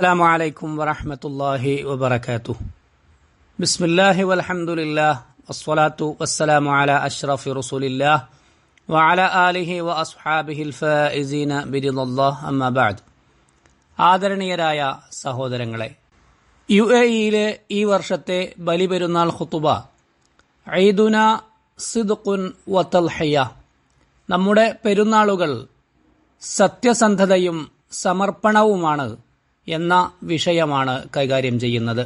അസ്സലാമു അലൈക്കും വറഹ്മത്തുള്ളാഹി വബറകാതുഹു. ബിസ്മില്ലാഹി വൽഹംദുലില്ലാഹ് വസ്സലാത്തു വസ്സലാമു അലാ അഷ്റഫി റസൂലില്ലാഹ് വഅലാ ആലിഹി വഅസ്ഹാബിഹിൽ ഫായിസീന ബിറിദല്ലാഹ് അമ്മാ ബഅദ്. ആദരണീയരായ സഹോദരങ്ങളെ, യുഎഇയിലെ ഈ വർഷത്തെ ബലിപെരുന്നാൾ ഖുതുബ ഈദുന സിദ്ഖുൻ വതൽഹിയ, നമ്മുടെ പെരുന്നാളുകൾ സത്യസന്ധതയും സമർപ്പണവുമാണ് എന്ന വിഷയമാണ് കൈകാര്യം ചെയ്യുന്നത്.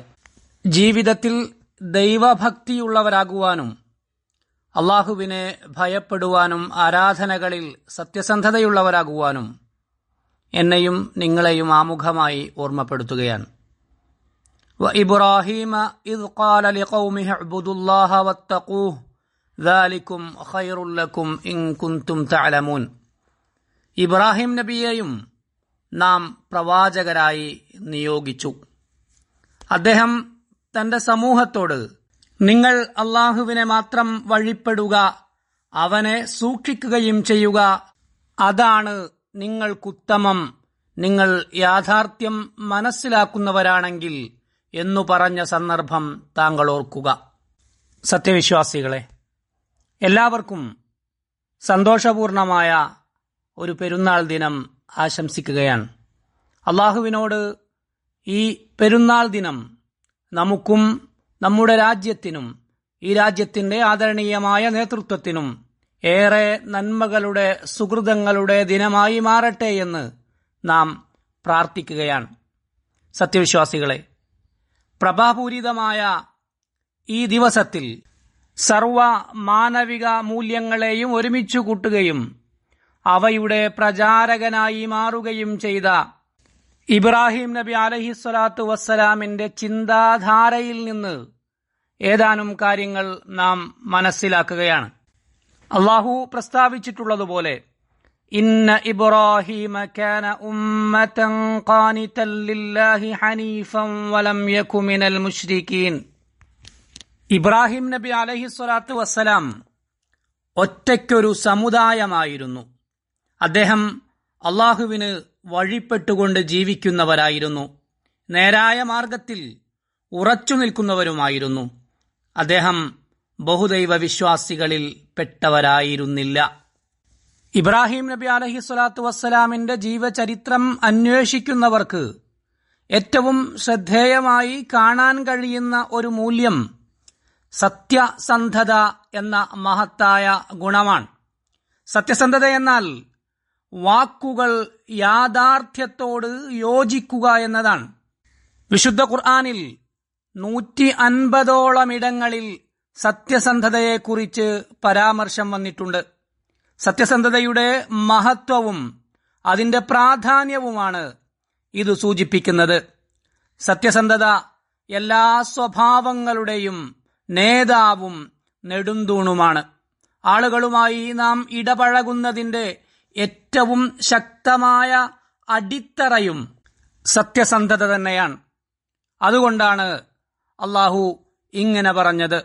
ജീവിതത്തിൽ ദൈവഭക്തിയുള്ളവരാകുവാനും അള്ളാഹുവിനെ ഭയപ്പെടുവാനും ആരാധനകളിൽ സത്യസന്ധതയുള്ളവരാകുവാനും എന്നെയും നിങ്ങളെയും ആമുഖമായി ഓർമ്മപ്പെടുത്തുകയാണ്. വഇബ്രാഹീമ ഇദ് ഖാല ലിഖൗമിഹി ഇഅ്ബുദുല്ലാഹ വത്തഖൂഹു ദാലികും ഖൈറുൽ ലക്കും ഇൻ കുൻതും തഅലമൂൻ. ഇബ്രാഹിം നബിയെയും നാം പ്രവാചകരായി നിയോഗിച്ചു. അദ്ദേഹം തന്റെ സമൂഹത്തോട്, നിങ്ങൾ അള്ളാഹുവിനെ മാത്രം വഴിപ്പെടുക, അവനെ സൂക്ഷിക്കുകയും ചെയ്യുക, അതാണ് നിങ്ങൾക്കുത്തമം, നിങ്ങൾ യാഥാർത്ഥ്യം മനസ്സിലാക്കുന്നവരാണെങ്കിൽ എന്നു പറഞ്ഞ സന്ദർഭം താങ്കൾ ഓർക്കുക. സത്യവിശ്വാസികളെ, എല്ലാവർക്കും സന്തോഷപൂർണമായ ഒരു പെരുന്നാൾ ദിനം ആശംസിക്കുകയാണ്. അള്ളാഹുവിനോട് ഈ പെരുന്നാൾ ദിനം നമുക്കും നമ്മുടെ രാജ്യത്തിനും ഈ രാജ്യത്തിന്റെ ആദരണീയമായ നേതൃത്വത്തിനും ഏറെ നന്മകളുടെ സുഹൃതങ്ങളുടെ ദിനമായി മാറട്ടെ എന്ന് നാം പ്രാർത്ഥിക്കുകയാണ്. സത്യവിശ്വാസികളെ, പ്രഭാപൂരിതമായ ഈ ദിവസത്തിൽ സർവ മാനവിക മൂല്യങ്ങളെയും ഒരുമിച്ചു കൂട്ടുകയും അവയുടെ പ്രചാരകനായി മാറുകയും ചെയ്ത ഇബ്രാഹിം നബി അലൈഹിസ്സലാത്തു വസ്സലാമിന്റെ ചിന്താധാരയിൽ നിന്ന് ഏതാനും കാര്യങ്ങൾ നാം മനസ്സിലാക്കുകയാണ്. അള്ളാഹു പ്രസ്താവിച്ചിട്ടുള്ളതുപോലെ, ഇന്ന ഇബ്രാഹീമ കാന ഉമ്മതൻ ഖാനിതൻ ലില്ലാഹി ഹനീഫൻ വലം യകു മിനൽ മുശ്രികീൻ. ഇബ്രാഹിം നബി അലൈഹിസ്സലാത്തു വസ്സലാം ഒറ്റയ്ക്കൊരു സമുദായമായിരുന്നു. അദ്ദേഹം അള്ളാഹുവിന് വഴിപ്പെട്ടുകൊണ്ട് ജീവിക്കുന്നവരായിരുന്നു. നേരായ മാർഗത്തിൽ ഉറച്ചു നിൽക്കുന്നവരുമായിരുന്നു. അദ്ദേഹം ബഹുദൈവ വിശ്വാസികളിൽ പെട്ടവരായിരുന്നില്ല. ഇബ്രാഹിം നബി അലൈഹിസ്സലാത്തു വസ്സലാമിന്റെ ജീവചരിത്രം അന്വേഷിക്കുന്നവർക്ക് ഏറ്റവും ശ്രദ്ധേയമായി കാണാൻ കഴിയുന്ന ഒരു മൂല്യം സത്യസന്ധത എന്ന മഹത്തായ ഗുണമാണ്. സത്യസന്ധത എന്നാൽ വാക്കുകൾ യാഥാർത്ഥ്യത്തോട് യോജിക്കുക എന്നതാണ്. വിശുദ്ധ ഖുർആനിൽ 150ഓളം ഇടങ്ങളിൽ സത്യസന്ധതയെക്കുറിച്ച് പരാമർശം വന്നിട്ടുണ്ട്. സത്യസന്ധതയുടെ മഹത്വവും അതിന്റെ പ്രാധാന്യവുമാണ് ഇത് സൂചിപ്പിക്കുന്നത്. സത്യസന്ധത എല്ലാ സ്വഭാവങ്ങളുടെയും നേതാവും നെടുന്തൂണുമാണ്. ആളുകളുമായി നാം ഇടപഴകുന്നതിന്റെ ഏറ്റവും ശക്തമായ അടിത്തറയും സത്യസന്ധത തന്നെയാണ്. അതുകൊണ്ടാണ് അള്ളാഹു ഇങ്ങനെ പറഞ്ഞത്,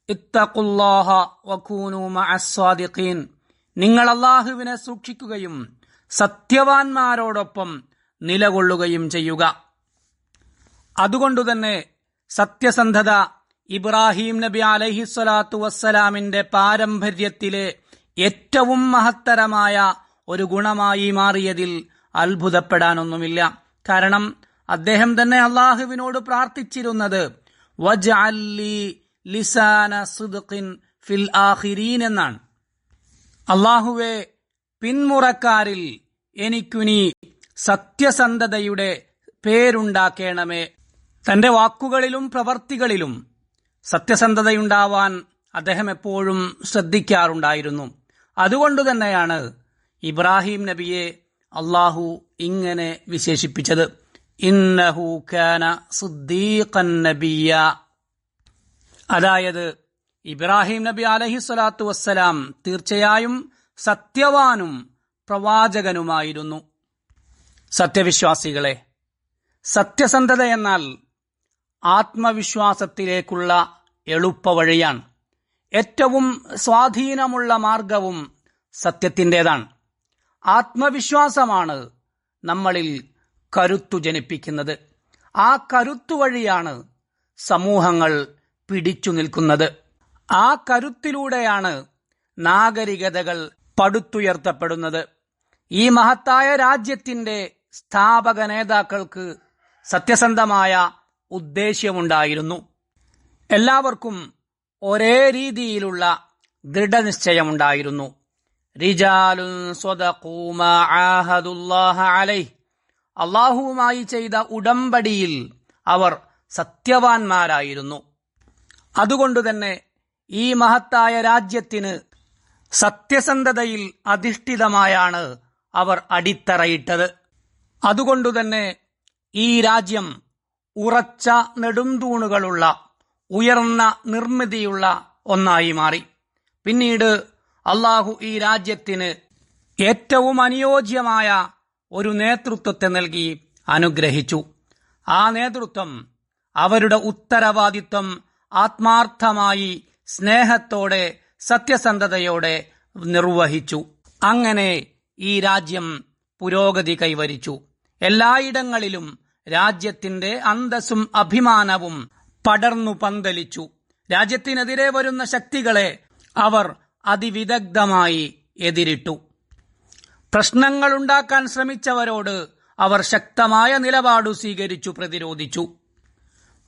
ഇത്തഖുല്ലാഹ വകൂനൂ മഅസ്സാദിഖീൻ. നിങ്ങൾ അള്ളാഹുവിനെ സൂക്ഷിക്കുകയും സത്യവാൻമാരോടൊപ്പം നിലകൊള്ളുകയും ചെയ്യുക. അതുകൊണ്ടുതന്നെ സത്യസന്ധത ഇബ്രാഹിം നബി അലൈഹിസ്സലാത്തു വസ്സലാമിന്റെ പാരമ്പര്യത്തിലെ ഏറ്റവും മഹത്തരമായ ഒരു ഗുണമായി മാറിയതിൽ അത്ഭുതപ്പെടാനൊന്നുമില്ല. കാരണം അദ്ദേഹം തന്നെ അള്ളാഹുവിനോട് പ്രാർത്ഥിച്ചിരുന്നത് വജ്അൽ ലീ ലിസാന സിദ്ഖിൻ ഫിൽ ആഖിരീൻ എന്നാണ്. അള്ളാഹുവേ, പിന്മുറക്കാരിൽ എനിക്കുനീ സത്യസന്ധതയുടെ പേരുണ്ടാക്കേണമേ. തന്റെ വാക്കുകളിലും പ്രവർത്തികളിലും സത്യസന്ധതയുണ്ടാവാൻ അദ്ദേഹം എപ്പോഴും ശ്രദ്ധിക്കാറുണ്ടായിരുന്നു. അതുകൊണ്ടുതന്നെയാണ് ഇബ്രാഹിം നബിയെ അള്ളാഹു ഇങ്ങനെ വിശേഷിപ്പിച്ചത്, ഇന്നഹു കാന സിദ്ദീഖൻ നബിയ്യ. അതായത് ഇബ്രാഹിം നബി അലൈഹിസ്സലാത്തു വസ്സലാം തീർച്ചയായും സത്യവാനും പ്രവാചകനുമായിരുന്നു. സത്യവിശ്വാസികളെ, സത്യസന്ധത എന്നാൽ ആത്മവിശ്വാസത്തിലേക്കുള്ള എളുപ്പവഴിയാണ്. ഏറ്റവും സ്വാധീനമുള്ള മാർഗവും സത്യത്തിൻ്റെതാണ്. ആത്മവിശ്വാസമാണ് നമ്മളിൽ കരുത്തു ജനിപ്പിക്കുന്നത്. ആ കരുത്തുവഴിയാണ് സമൂഹങ്ങൾ പിടിച്ചു നിൽക്കുന്നത്. ആ കരുത്തിലൂടെയാണ് നാഗരികതകൾ പടുത്തുയർത്തപ്പെടുന്നത്. ഈ മഹത്തായ രാജ്യത്തിന്റെ സ്ഥാപക നേതാക്കൾക്ക് സത്യസന്ധമായ ഉദ്ദേശ്യമുണ്ടായിരുന്നു. എല്ലാവർക്കും ഒരേ രീതിയിലുള്ള ദൃഢനിശ്ചയമുണ്ടായിരുന്നു. റിജാലുൻ സ്വദഖൂ മാ ആഹദുല്ലാഹ അലൈഹി, അള്ളാഹുവുമായി ചെയ്ത ഉടമ്പടിയിൽ അവർ സത്യവാൻമാരായിരുന്നു. അതുകൊണ്ടുതന്നെ ഈ മഹത്തായ രാജ്യത്തിന് സത്യസന്ധതയിൽ അധിഷ്ഠിതമായാണ് അവർ അടിത്തറയിട്ടത്. അതുകൊണ്ടുതന്നെ ഈ രാജ്യം ഉറച്ച നെടുംതൂണുകളുള്ള ഉയർന്ന നിർമ്മിതിയുള്ള ഒന്നായി മാറി. പിന്നീട് അള്ളാഹു ഈ രാജ്യത്തിന് ഏറ്റവും അനുയോജ്യമായ ഒരു നേതൃത്വത്തെ നൽകി അനുഗ്രഹിച്ചു. ആ നേതൃത്വം അവരുടെ ഉത്തരവാദിത്വം ആത്മാർത്ഥമായി സ്നേഹത്തോടെ സത്യസന്ധതയോടെ നിർവഹിച്ചു. അങ്ങനെ ഈ രാജ്യം പുരോഗതി കൈവരിച്ചു. എല്ലായിടങ്ങളിലും രാജ്യത്തിന്റെ അന്തസ്സും അഭിമാനവും പടർന്നു പന്തലിച്ചു. രാജ്യത്തിനെതിരെ വരുന്ന ശക്തികളെ അവർ അതിവിദഗ്ധമായി എതിരിട്ടു. പ്രശ്നങ്ങളുണ്ടാക്കാൻ ശ്രമിച്ചവരോട് അവർ ശക്തമായ നിലപാടു സ്വീകരിച്ചു, പ്രതിരോധിച്ചു.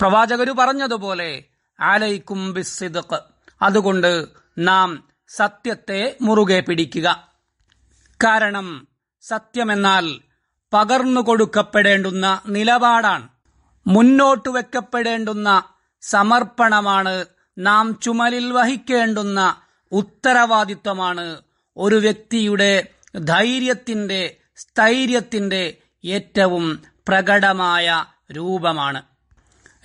പ്രവാചകരു പറഞ്ഞതുപോലെ അലൈക്കും ബിസ്സിദ്ഖ്, അതുകൊണ്ട് നാം സത്യത്തെ മുറുകെ പിടിക്കുക. കാരണം സത്യമെന്നാൽ പകർന്നു കൊടുക്കപ്പെടേണ്ടുന്ന നിലപാടാണ്, മുന്നോട്ട് വെക്കപ്പെടേണ്ടുന്ന സമർപ്പണമാണ്, നാം ചുമലിൽ വഹിക്കേണ്ടുന്ന ഉത്തരവാദിത്വമാണ്, ഒരു വ്യക്തിയുടെ ധൈര്യത്തിന്റെ സ്ഥൈര്യത്തിന്റെ ഏറ്റവും പ്രകടമായ രൂപമാണ്.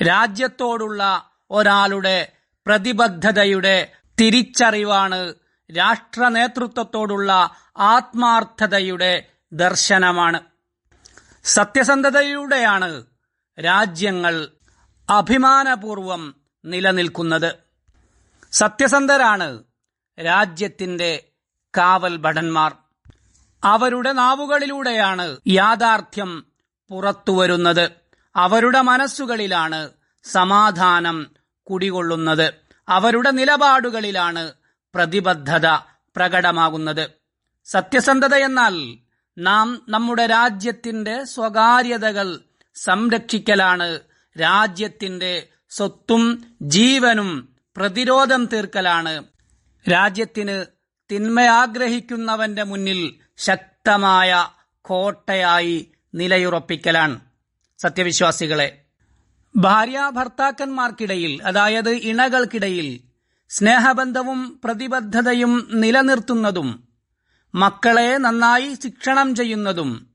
രാജ്യത്തോടുള്ള ഒരാളുടെ പ്രതിബദ്ധതയുടെ തിരിച്ചറിവാണ് രാഷ്ട്ര നേതൃത്വത്തോടുള്ള ആത്മാർത്ഥതയുടെ ദർശനമാണ്. സത്യസന്ധതയിലൂടെയാണ് രാജ്യങ്ങൾ അഭിമാനപൂർവം നിലനിൽക്കുന്നത്. സത്യസന്ധരാണ് രാജ്യത്തിന്റെ കാവൽ ഭടന്മാർ. അവരുടെ നാവുകളിലൂടെയാണ് യാഥാർത്ഥ്യം പുറത്തുവരുന്നത്. അവരുടെ മനസ്സുകളിലാണ് സമാധാനം കുടികൊള്ളുന്നത്. അവരുടെ നിലപാടുകളിലാണ് പ്രതിബദ്ധത പ്രകടമാകുന്നത്. സത്യസന്ധത എന്നാൽ നാം നമ്മുടെ രാജ്യത്തിന്റെ സ്വകാര്യതകൾ സംരക്ഷിക്കലാണ്. രാജ്യത്തിന്റെ സ്വത്തും ജീവനും പ്രതിരോധം തീർക്കലാണ്. രാജ്യത്തിന് തിന്മയാഗ്രഹിക്കുന്നവന്റെ മുന്നിൽ ശക്തമായ കോട്ടയായി നിലയുറപ്പിക്കലാണ്. സത്യവിശ്വാസികളെ, ഭാര്യാഭർത്താക്കന്മാർക്കിടയിൽ, അതായത് ഇണകൾക്കിടയിൽ സ്നേഹബന്ധവും പ്രതിബദ്ധതയും നിലനിർത്തുന്നതും, മക്കളെ നന്നായി ശിക്ഷണം ചെയ്യുന്നതും,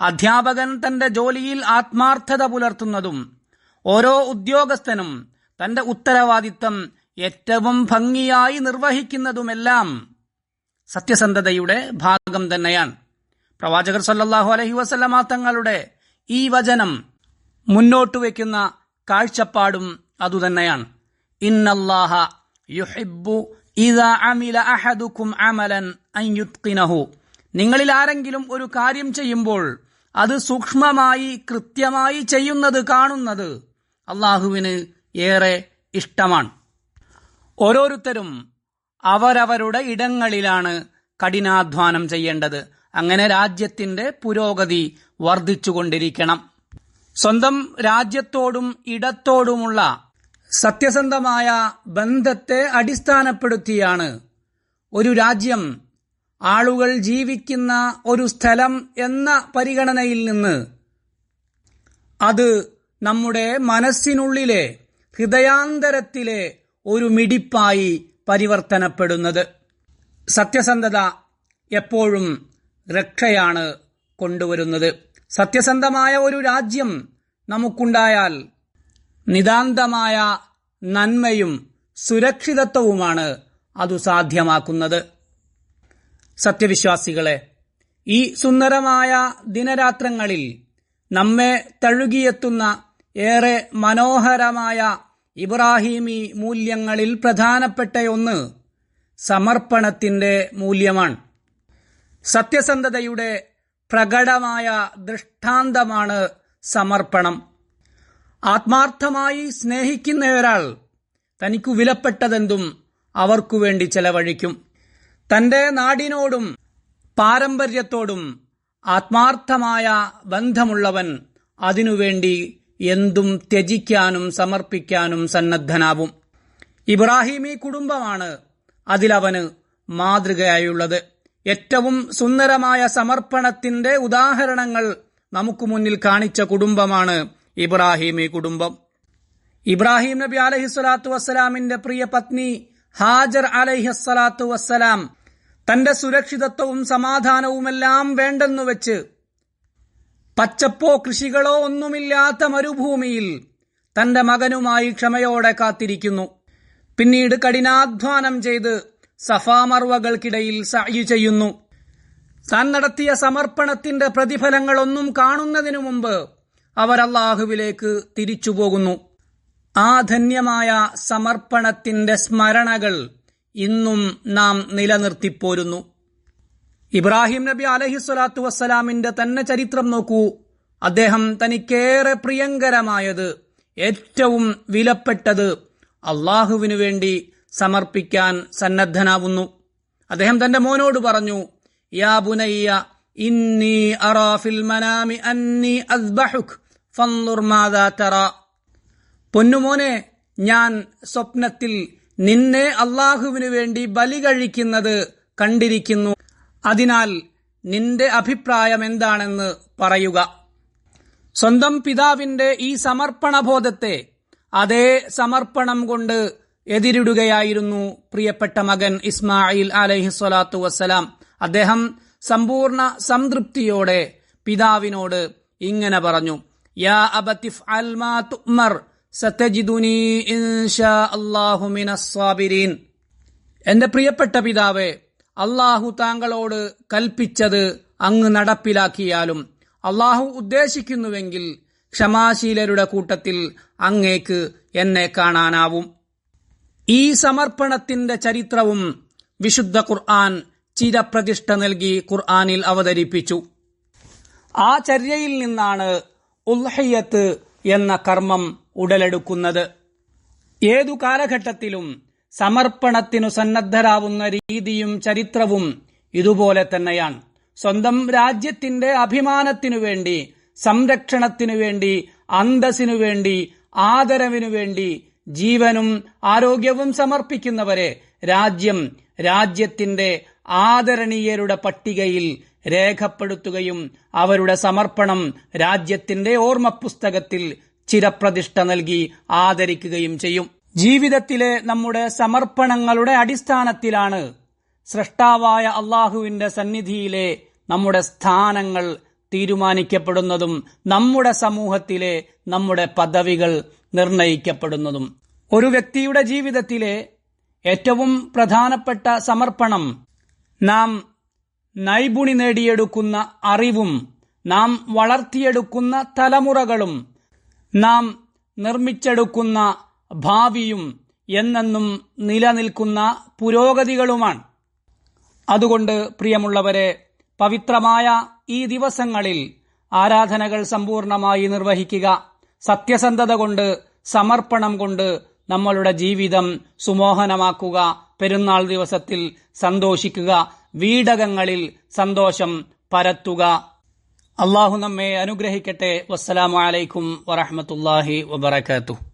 അധ്യാപകൻ തന്റെ ജോലിയിൽ ആത്മാർത്ഥത പുലർത്തുന്നതും, ഓരോ ഉദ്യോഗസ്ഥനും തന്റെ ഉത്തരവാദിത്തം ഏറ്റവും ഭംഗിയായി നിർവഹിക്കുന്നതുമെല്ലാം സത്യസന്ധതയുടെ ഭാഗം തന്നെയാണ്. പ്രവാചകർ സല്ലല്ലാഹു അലൈഹി വസല്ലമ തങ്ങളുടെ ഈ വചനം മുന്നോട്ട് വയ്ക്കുന്ന കാഴ്ചപ്പാടും അതുതന്നെയാണ്. ഇന്നല്ലാഹ യുഹിബ്ബു ഇദാ അമില അഹദുക്കും അമലൻ അൻ യുത്ഖിനഹു, നിങ്ങളിൽ ആരെങ്കിലും ഒരു കാര്യം ചെയ്യുമ്പോൾ അത് സൂക്ഷ്മമായി കൃത്യമായി ചെയ്യുന്നത് കാണുന്നത് അള്ളാഹുവിന് ഏറെ ഇഷ്ടമാണ്. ഓരോരുത്തരും അവരവരുടെ ഇടങ്ങളിലാണ് കഠിനാധ്വാനം ചെയ്യേണ്ടത്. അങ്ങനെ രാജ്യത്തിന്റെ പുരോഗതി വർദ്ധിച്ചുകൊണ്ടിരിക്കണം. സ്വന്തം രാജ്യത്തോടും ഇടത്തോടുമുള്ള സത്യസന്ധമായ ബന്ധത്തെ അടിസ്ഥാനപ്പെടുത്തിയാണ് ഒരു രാജ്യം ആളുകൾ ജീവിക്കുന്ന ഒരു സ്ഥലം എന്ന പരിഗണനയിൽ നിന്ന് അത് നമ്മുടെ മനസ്സിനുള്ളിലെ ഹൃദയാന്തരത്തിലെ ഒരു മിടിപ്പായി പരിവർത്തനപ്പെടുന്നത്. സത്യസന്ധത എപ്പോഴും രക്ഷയാണ് കൊണ്ടുവരുന്നത്. സത്യസന്ധമായ ഒരു രാജ്യം നമുക്കുണ്ടായാൽ നിതാന്തമായ നന്മയും സുരക്ഷിതത്വവുമാണ് അതു സാധ്യമാക്കുന്നത്. സത്യവിശ്വാസികളെ, ഈ സുന്ദരമായ ദിനരാത്രങ്ങളിൽ നമ്മെ തഴുകിയെത്തുന്ന ഏറെ മനോഹരമായ ഇബ്രാഹീമി മൂല്യങ്ങളിൽ പ്രധാനപ്പെട്ട ഒന്ന് സമർപ്പണത്തിന്റെ മൂല്യമാണ്. സത്യസന്ധതയുടെ പ്രകടമായ ദൃഷ്ടാന്തമാണ് സമർപ്പണം. ആത്മാർത്ഥമായി സ്നേഹിക്കുന്ന ഒരാൾ തനിക്കു വിലപ്പെട്ടതെന്തും അവർക്കു വേണ്ടി ചെലവഴിക്കും. തന്റെ നാടിനോടും പാരമ്പര്യത്തോടും ആത്മാർത്ഥമായ ബന്ധമുള്ളവൻ അതിനുവേണ്ടി എന്തും ത്യജിക്കാനും സമർപ്പിക്കാനും സന്നദ്ധനാവും. ഇബ്രാഹിമി കുടുംബമാണ് അതിലവന് മാതൃകയായുള്ളത്. ഏറ്റവും സുന്ദരമായ സമർപ്പണത്തിന്റെ ഉദാഹരണങ്ങൾ നമുക്ക് മുന്നിൽ കാണിച്ച കുടുംബമാണ് ഇബ്രാഹിമി കുടുംബം. ഇബ്രാഹിം നബി അലൈഹിസ്സലാത്തു വസ്സലാമിന്റെ പ്രിയ പത്നി ഹാജർ അലൈഹിസ്സലാത്തു വസ്സലാം തന്റെ സുരക്ഷിതത്വവും സമാധാനവുമെല്ലാം വേണ്ടെന്നു വെച്ച് പച്ചപ്പോ കൃഷികളോ ഒന്നുമില്ലാത്ത മരുഭൂമിയിൽ തന്റെ മകനുമായി ക്ഷമയോടെ കാത്തിരിക്കുന്നു. പിന്നീട് കഠിനാധ്വാനം ചെയ്ത് സഫാ മർവകൾക്കിടയിൽ സഅയ് ചെയ്യുന്നു. താൻ നടത്തിയ സമർപ്പണത്തിന്റെ പ്രതിഫലങ്ങളൊന്നും കാണുന്നതിനു മുമ്പ് അവർ അല്ലാഹുവിലേക്ക് തിരിച്ചുപോകുന്നു. ആ ധന്യമായ സമർപ്പണത്തിന്റെ സ്മരണകൾ ഇന്നും നാം നിലനിർത്തിപ്പോരുന്നു. ഇബ്രാഹിം നബി അലൈഹിസ്സലാത്തു വസ്സലാമിന്റെ തന്നെ ചരിത്രം നോക്കൂ. അദ്ദേഹം തനിക്കേറെ പ്രിയങ്കരമായത്, ഏറ്റവും വിലപ്പെട്ടത് അള്ളാഹുവിനു വേണ്ടി സമർപ്പിക്കാൻ സന്നദ്ധനാവുന്നു. അദ്ദേഹം തന്റെ മോനോട് പറഞ്ഞു, യാ ബുനയ്യ ഇന്നി അറാ ഫിൽ മനാമി അന്നി അസ്ബഹുക് ഫൻദുർ മാദാ തറാ. പൊന്നുമോനെ, ഞാൻ സ്വപ്നത്തിൽ നിന്നെ അള്ളാഹുവിനു വേണ്ടി ബലി കഴിക്കുന്നത് കണ്ടിരിക്കുന്നു. അതിനാൽ നിന്റെ അഭിപ്രായം എന്താണെന്ന് പറയുക. സ്വന്തം പിതാവിന്റെ ഈ സമർപ്പണബോധത്തെ അതേ സമർപ്പണം കൊണ്ട് എതിരിടുകയായിരുന്നു പ്രിയപ്പെട്ട മകൻ ഇസ്മായിൽ അലൈഹിസ്സലാത്തു വസ്സലാം. അദ്ദേഹം സമ്പൂർണ്ണ സംതൃപ്തിയോടെ പിതാവിനോട് ഇങ്ങനെ പറഞ്ഞു, യാ അബതിഫ് അൽ മാ തുഅ്മർ സതജിദുനി ഇൻഷാ അല്ലാഹു മിനസ് സാബിരീൻ. എന്റെ പ്രിയപ്പെട്ട പിതാവേ, അള്ളാഹു താങ്കളോട് കൽപ്പിച്ചത് അങ്ങ് നടപ്പിലാക്കിയാലും അള്ളാഹു ഉദ്ദേശിക്കുന്നുവെങ്കിൽ ക്ഷമാശീലരുടെ കൂട്ടത്തിൽ അങ്ങേക്ക് എന്നെ കാണാനാവും. ഈ സമർപ്പണത്തിന്റെ ചരിത്രവും വിശുദ്ധ ഖുർആൻ ചിരപ്രതിഷ്ഠ നൽകി ഖുർആനിൽ അവതരിപ്പിച്ചു. ആ ചര്യയിൽ നിന്നാണ് ഉൽഹിയ്യത്ത് എന്ന കർമ്മം ഉടലെടുക്കുന്നത്. ഏതു കാലഘട്ടത്തിലും സമർപ്പണത്തിനു സന്നദ്ധരാവുന്ന രീതിയും ചരിത്രവും ഇതുപോലെ തന്നെയാണ്. സ്വന്തം രാജ്യത്തിന്റെ അഭിമാനത്തിനു വേണ്ടി, സംരക്ഷണത്തിനു വേണ്ടി, അന്തസ്സിനു വേണ്ടി, ആദരവിനു വേണ്ടി ജീവനും ആരോഗ്യവും സമർപ്പിക്കുന്നവരെ രാജ്യത്തിന്റെ ആദരണീയരുടെ പട്ടികയിൽ രേഖപ്പെടുത്തുകയും അവരുടെ സമർപ്പണം രാജ്യത്തിന്റെ ഓർമ്മപുസ്തകത്തിൽ ചിരപ്രതിഷ്ഠ നൽകി ആദരിക്കുകയും ചെയ്യും. ജീവിതത്തിലെ നമ്മുടെ സമർപ്പണങ്ങളുടെ അടിസ്ഥാനത്തിലാണ് സ്രഷ്ടാവായ അള്ളാഹുവിന്റെ സന്നിധിയിലെ നമ്മുടെ സ്ഥാനങ്ങൾ തീരുമാനിക്കപ്പെടുന്നതും നമ്മുടെ സമൂഹത്തിലെ നമ്മുടെ പദവികൾ നിർണയിക്കപ്പെടുന്നതും. ഒരു വ്യക്തിയുടെ ജീവിതത്തിലെ ഏറ്റവും പ്രധാനപ്പെട്ട സമർപ്പണം നാം നൈപുണി നേടിയെടുക്കുന്ന അറിവും, നാം വളർത്തിയെടുക്കുന്ന തലമുറകളും, നാം നിർമ്മിച്ചെടുക്കുന്ന ഭാവിയും എന്നെന്നും നിലനിൽക്കുന്ന പുരോഗതികളുമാണ്. അതുകൊണ്ട് പ്രിയമുള്ളവരെ, പവിത്രമായ ഈ ദിവസങ്ങളിൽ ആരാധനകൾ സമ്പൂർണമായി നിർവഹിക്കുക. സത്യസന്ധത കൊണ്ട്, സമർപ്പണം കൊണ്ട് നമ്മളുടെ ജീവിതം സുമോഹനമാക്കുക. പെരുന്നാൾ ദിവസത്തിൽ സന്തോഷിക്കുക. വീടകങ്ങളിൽ സന്തോഷം പരത്തുക. അള്ളാഹു നമ്മെ അനുഗ്രഹിക്കട്ടെ. വസ്സലാമു അലൈക്കും വറഹ്മത്തുള്ളാഹി വബറകാതുഹു.